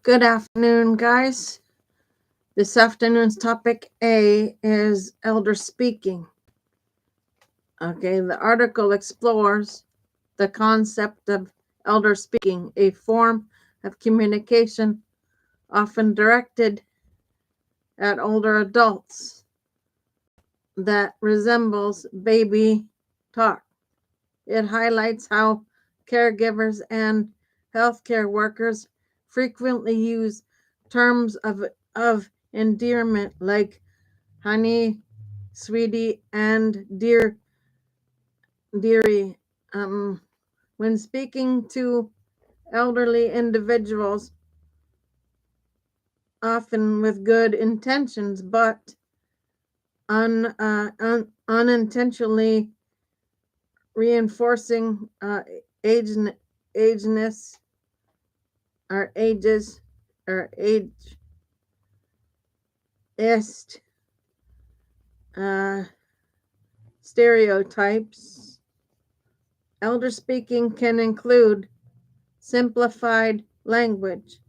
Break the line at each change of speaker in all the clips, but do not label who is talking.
Good afternoon, guys. This afternoon's topic A is elder speaking. Okay, the article explores the concept of elder speaking, a form of communication often directed at older adults that resembles baby talk. It highlights how caregivers and healthcare workers frequently use terms of endearment like honey, sweetie, and dearie. When speaking to elderly individuals, often with good intentions, but unintentionally reinforcing age, ageness or ages or ageist uh, stereotypes. Elder speaking can include simplified language,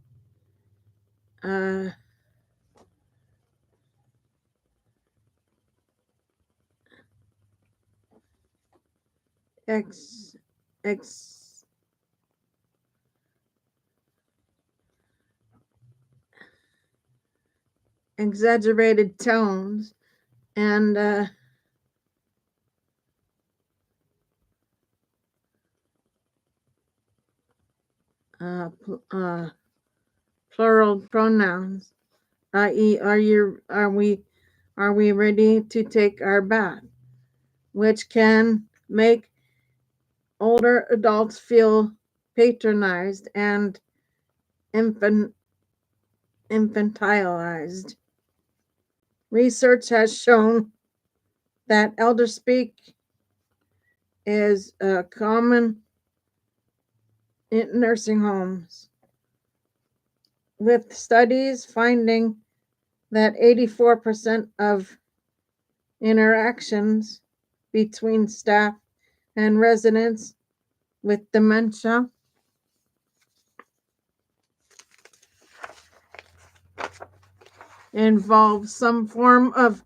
uh, ex, ex, exaggerated tones, and uh, plural pronouns, i.e., are we ready to take our bath, which can make older adults feel patronized and infant, infantilized. Research has shown that elder speak is common in nursing homes, with studies finding that 84% of interactions between staff and residents with dementia involve some form of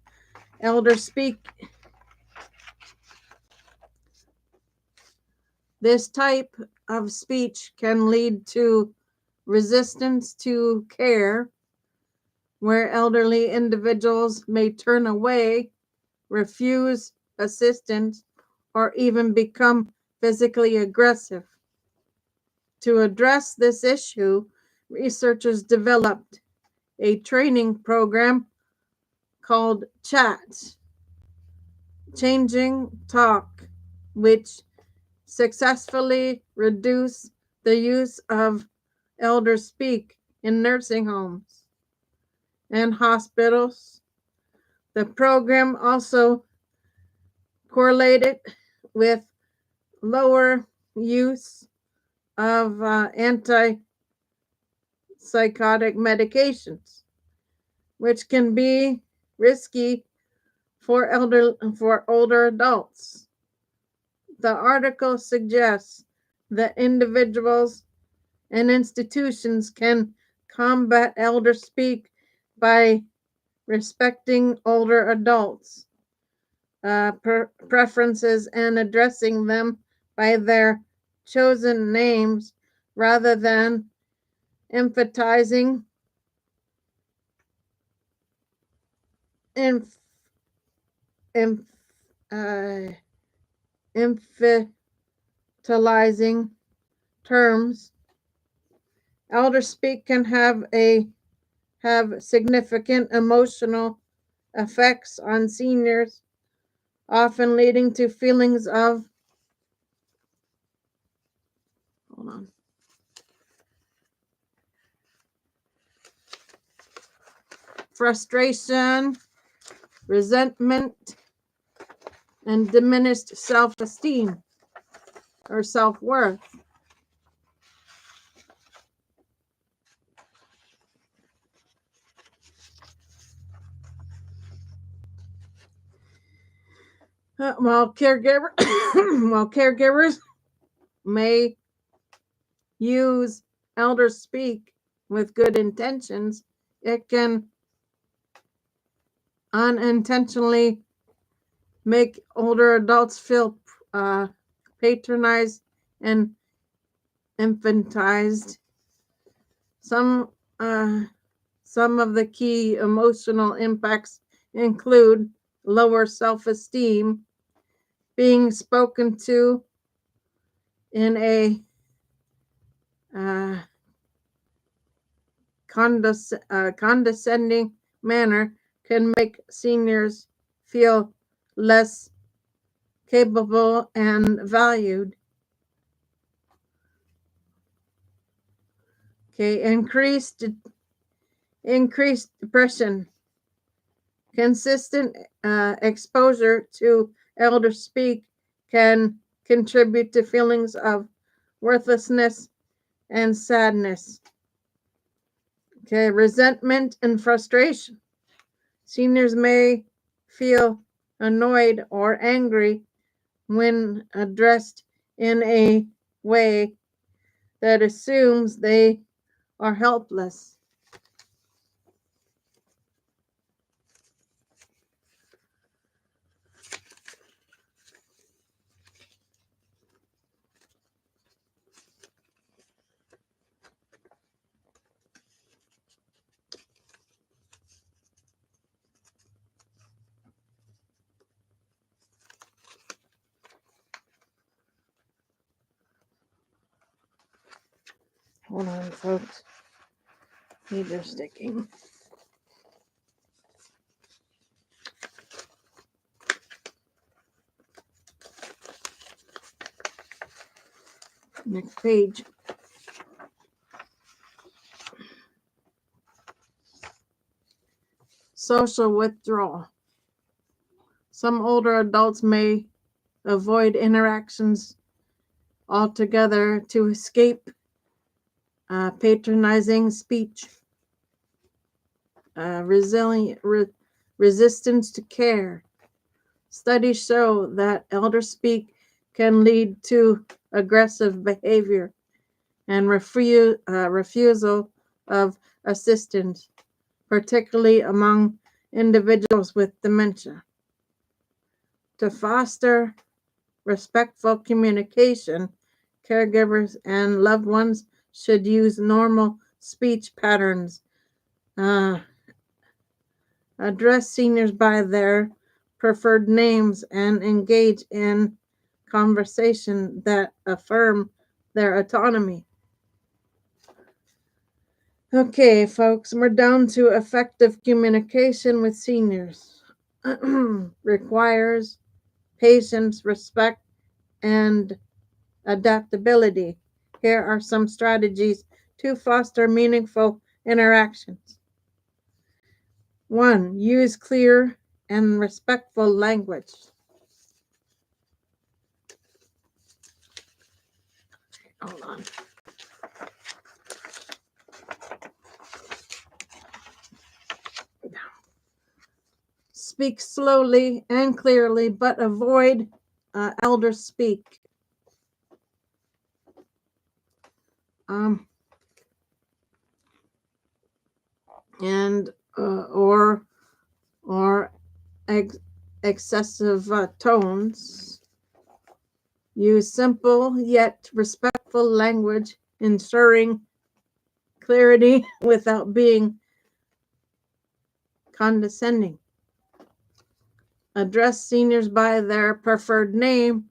elder speak. This type of speech can lead to resistance to care, where elderly individuals may turn away, refuse assistance, or even become physically aggressive. To address this issue, researchers developed a training program called CHAT, Changing Talk, which successfully reduced the use of elder speak in nursing homes and hospitals. The program also correlated with lower use of antipsychotic medications, which can be risky for older adults. The article suggests that individuals and institutions can combat elder speak by respecting older adults' preferences and addressing them by their chosen names rather than emphasizing inf, inf, uh, infantilizing terms. Elder speak can have significant emotional effects on seniors, often leading to feelings of hold on, frustration, resentment, and diminished self-esteem or self-worth. While while caregivers may use elder speak with good intentions, it can unintentionally make older adults feel patronized and infantized. Some some of the key emotional impacts include lower self-esteem, being spoken to in a uh, condescending manner can make seniors feel less capable and valued. Okay, increased depression. Consistent exposure to elder speak can contribute to feelings of worthlessness and sadness. Okay, resentment and frustration. Seniors may feel annoyed or angry when addressed in a way that assumes they are helpless. Hold on, folks. These are sticking. Next page. Social withdrawal. Some older adults may avoid interactions altogether to escape patronizing speech. Resistance to care. Studies show that elder speak can lead to aggressive behavior and refusal of assistance, particularly among individuals with dementia. To foster respectful communication, caregivers and loved ones should use normal speech patterns, uh, address seniors by their preferred names, and engage in conversation that affirm their autonomy. Okay, folks, we're down to effective communication with seniors. Requires patience, respect, and adaptability. Here are some strategies to foster meaningful interactions. 1. Use clear and respectful language. Hold on. Speak slowly and clearly, but avoid elder speak. Um, and or excessive tones. Use simple yet respectful language, ensuring clarity without being condescending. Address seniors by their preferred name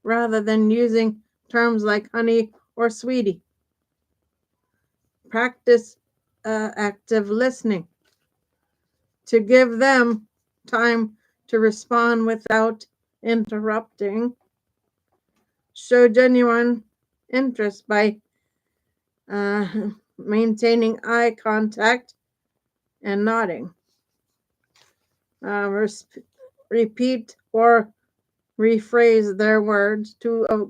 rather than using terms like honey or sweetie. Practice active listening to give them time to respond without interrupting. Show genuine interest by uh, maintaining eye contact and nodding. Repeat or rephrase their words to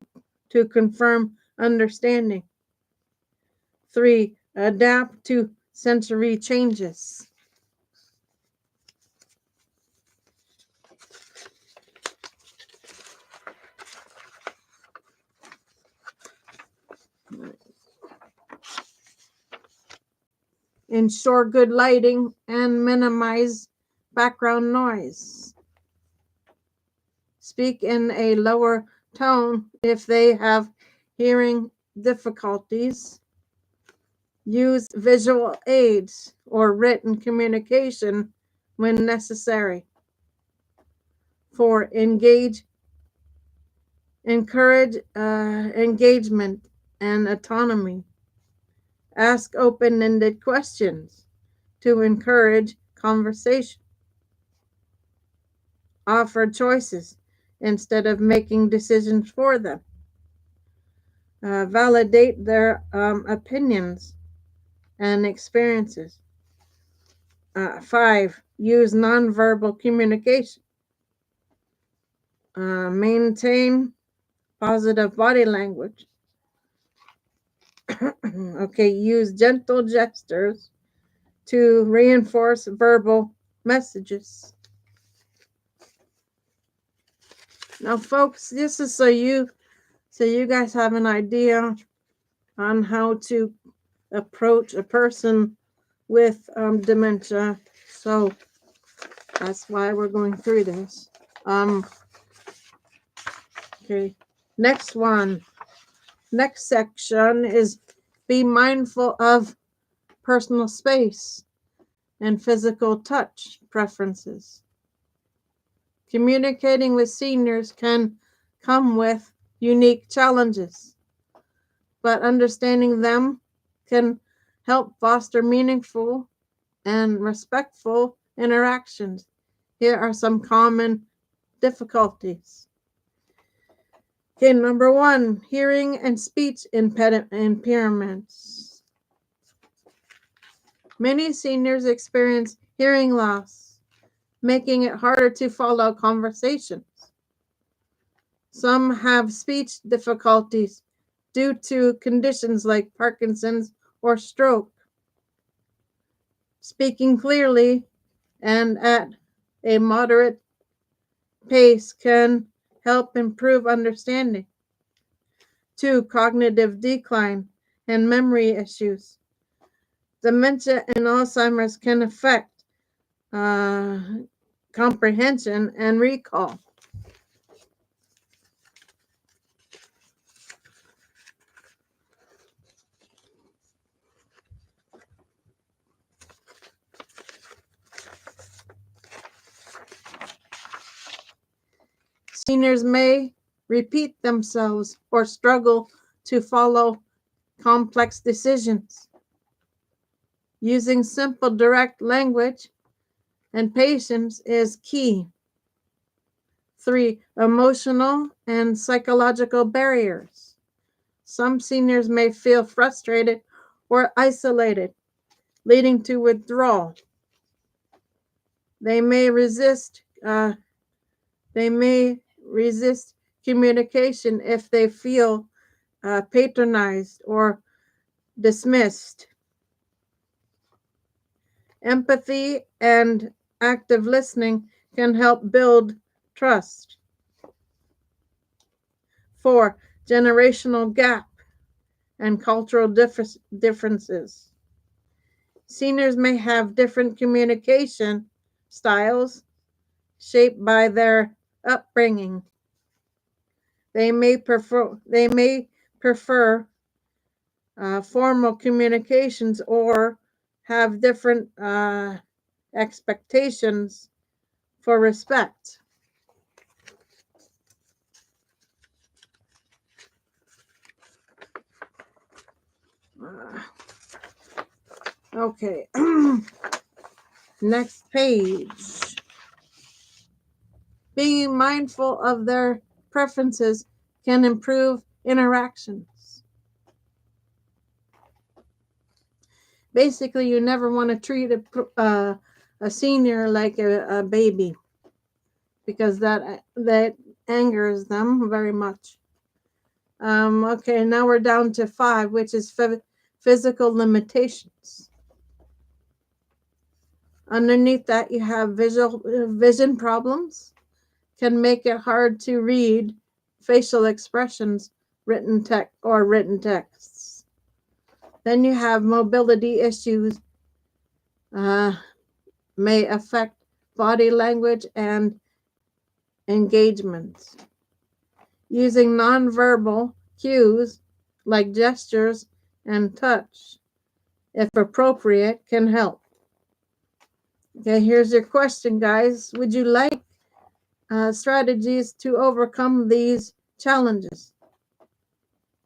confirm understanding. 3. Adapt to sensory changes. ensure good lighting, and minimize background noise. Speak in a lower tone if they have hearing difficulties. Use visual aids or written communication when necessary. 4. Encourage engagement and autonomy. Ask open-ended questions to encourage conversation. Offer choices instead of making decisions for them. Validate their opinions and experiences. 5. Use nonverbal communication. Maintain positive body language. Okay, use gentle gestures to reinforce verbal messages. Now, folks, this is so you guys have an idea on how to approach a person with dementia. So that's why we're going through this. Okay, next section is be mindful of personal space and physical touch preferences. Communicating with seniors can come with unique challenges, but understanding them can help foster meaningful and respectful interactions. Here are some common difficulties. Okay, number 1, hearing and speech impairments. Many seniors experience hearing loss, making it harder to follow conversations. Some have speech difficulties due to conditions like Parkinson's or stroke. Speaking clearly and at a moderate pace can help improve understanding. 2, cognitive decline and memory issues. Dementia and Alzheimer's can affect comprehension and recall. Seniors may repeat themselves or struggle to follow complex decisions. Using simple, direct language and patience is key. 3, emotional and psychological barriers. Some seniors may feel frustrated or isolated, leading to withdrawal. They may resist communication if they feel patronized or dismissed. Empathy and active listening can help build trust. 4, generational gap and cultural differences. Seniors may have different communication styles shaped by their upbringing. They may prefer formal communications or have different expectations for respect. Okay, next page. Being mindful of their preferences can improve interactions. Basically, you never want to treat a senior like a baby, because that angers them very much. Okay, now we're down to 5, which is physical limitations. Underneath that, you have vision problems, can make it hard to read facial expressions, written texts. Then you have mobility issues uh, may affect body language and engagements. Using nonverbal cues like gestures and touch, if appropriate, can help. Okay, here's your question, guys. Would you like strategies to overcome these challenges?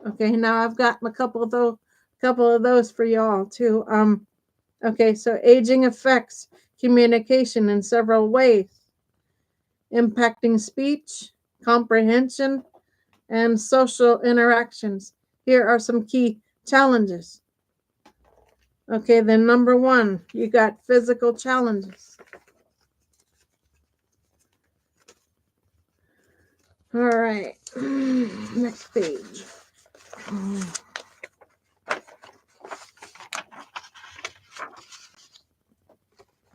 Okay, now I've got a couple of those for y'all too. Okay, so aging affects communication in several ways, impacting speech, comprehension, and social interactions. Here are some key challenges. Okay, then number one, you got physical challenges. All right, next page.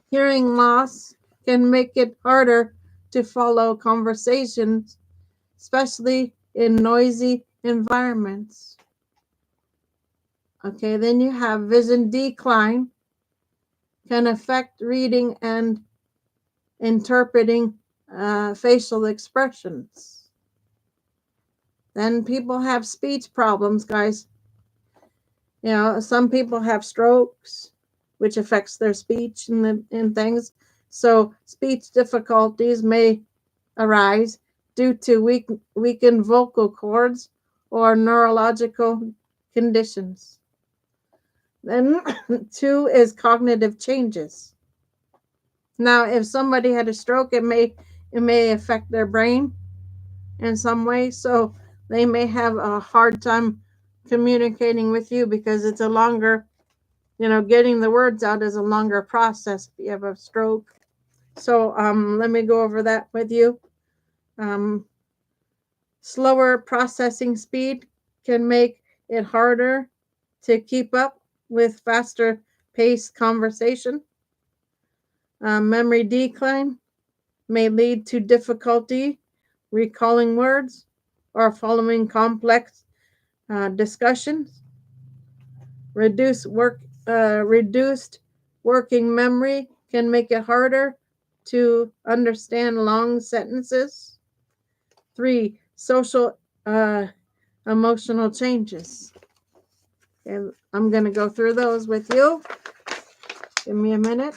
Hearing loss can make it harder to follow conversations, especially in noisy environments. Okay, then you have vision decline, can affect reading and interpreting facial expressions. Then people have speech problems, guys. You know, some people have strokes, which affects their speech and things. So speech difficulties may arise due to weakened vocal cords or neurological conditions. Then two is cognitive changes. Now, if somebody had a stroke, it may affect their brain in some way, so they may have a hard time communicating with you because it's a longer, getting the words out is a longer process if you have a stroke. So let me go over that with you. Slower processing speed can make it harder to keep up with faster paced conversation. Memory decline may lead to difficulty recalling words or following complex discussions. Reduced working memory can make it harder to understand long sentences. 3, social emotional changes. And I'm going to go through those with you. Give me a minute.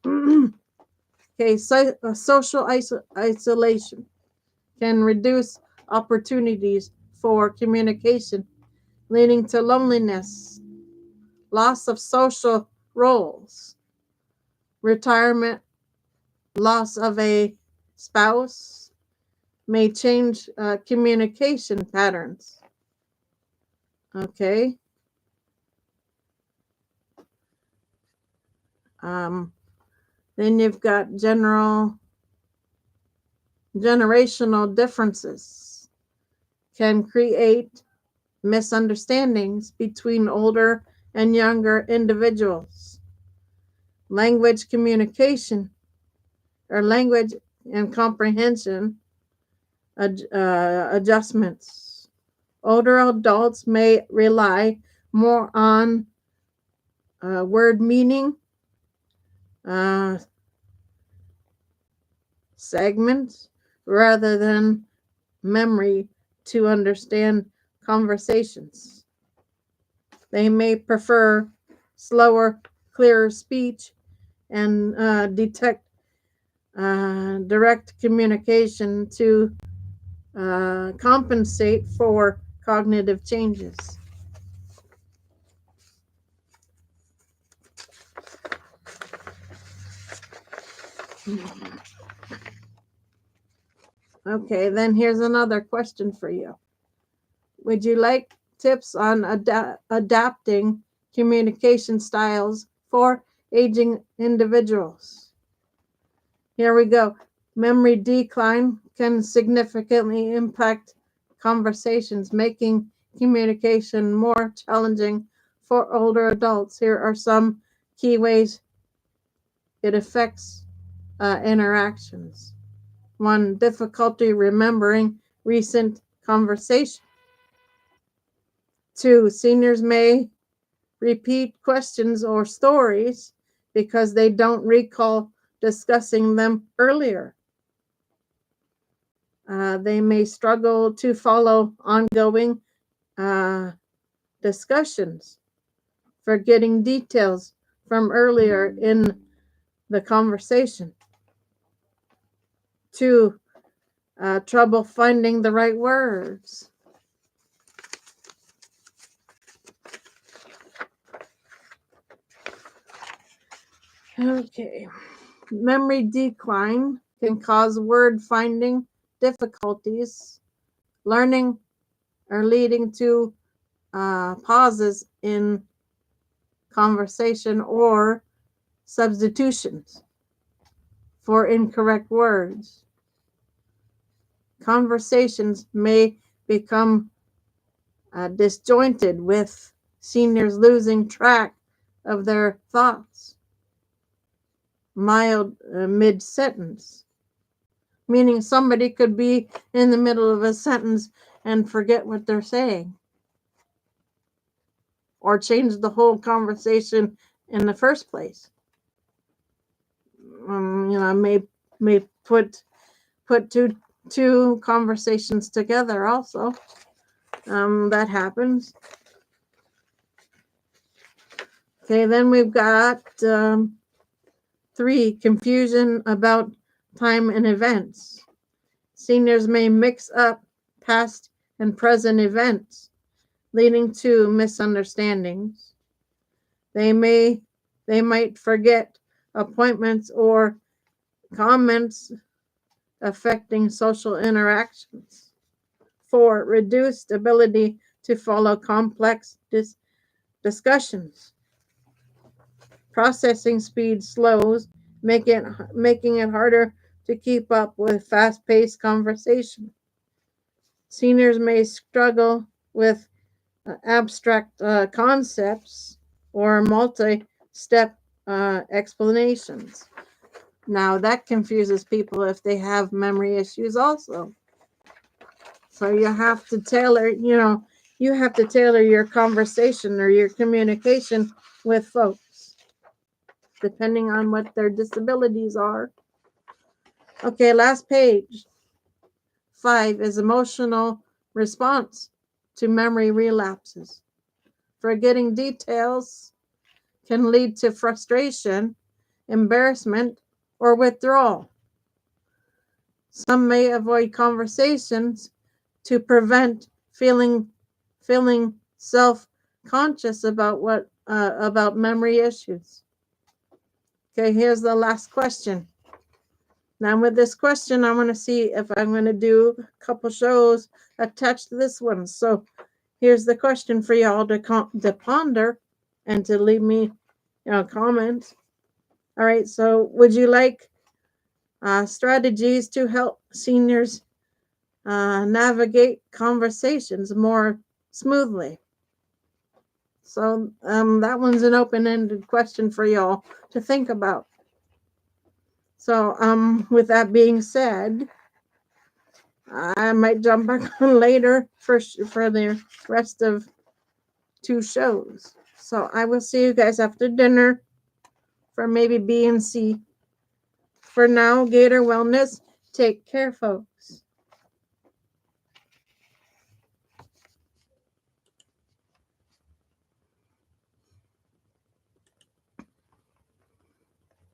Okay, social isolation can reduce opportunities for communication, leading to loneliness, loss of social roles, retirement, loss of a spouse, may change communication patterns. Okay. Then you've got generational differences can create misunderstandings between older and younger individuals. Language communication or language and comprehension adjustments. Older adults may rely more on word meaning, segments, rather than memory to understand conversations. They may prefer slower, clearer speech and detect direct communication to compensate for cognitive changes. Okay, then here's another question for you. Would you like tips on adapting communication styles for aging individuals? Here we go. Memory decline can significantly impact conversations, making communication more challenging for older adults. Here are some key ways it affects interactions. 1, difficulty remembering recent conversation. 2, seniors may repeat questions or stories because they don't recall discussing them earlier. They may struggle to follow ongoing discussions, forgetting details from earlier in the conversation. 2, trouble finding the right words. Okay. Memory decline can cause word finding difficulties, learning, or leading to pauses in conversation or substitutions for incorrect words. Conversations may become disjointed, with seniors losing track of their thoughts mild mid sentence, meaning somebody could be in the middle of a sentence and forget what they're saying or change the whole conversation in the first place. May put two conversations together also. That happens. Okay, then we've got 3, confusion about time and events. Seniors may mix up past and present events, leading to misunderstandings. They might forget appointments or comments affecting social interactions. 4, reduced ability to follow complex discussions. Processing speed slows, making it harder to keep up with fast-paced conversation. Seniors may struggle with abstract concepts or multi-step explanations. Now that confuses people if they have memory issues also. So you have to tailor your conversation or your communication with folks, depending on what their disabilities are. Okay, last page. 5 is emotional response to memory relapses. Forgetting details can lead to frustration, embarrassment, or withdrawal. Some may avoid conversations to prevent feeling self-conscious about memory issues. Okay, here's the last question. Now with this question, I want to see if I'm going to do a couple shows attached to this one. So here's the question for y'all to ponder and to leave me comments. All right, so would you like strategies to help seniors navigate conversations more smoothly? So that one's an open-ended question for y'all to think about. So with that being said, I might jump back on later for the rest of 2 shows. So I will see you guys after dinner for maybe B and C. For now, Gator Wellness, take care, folks.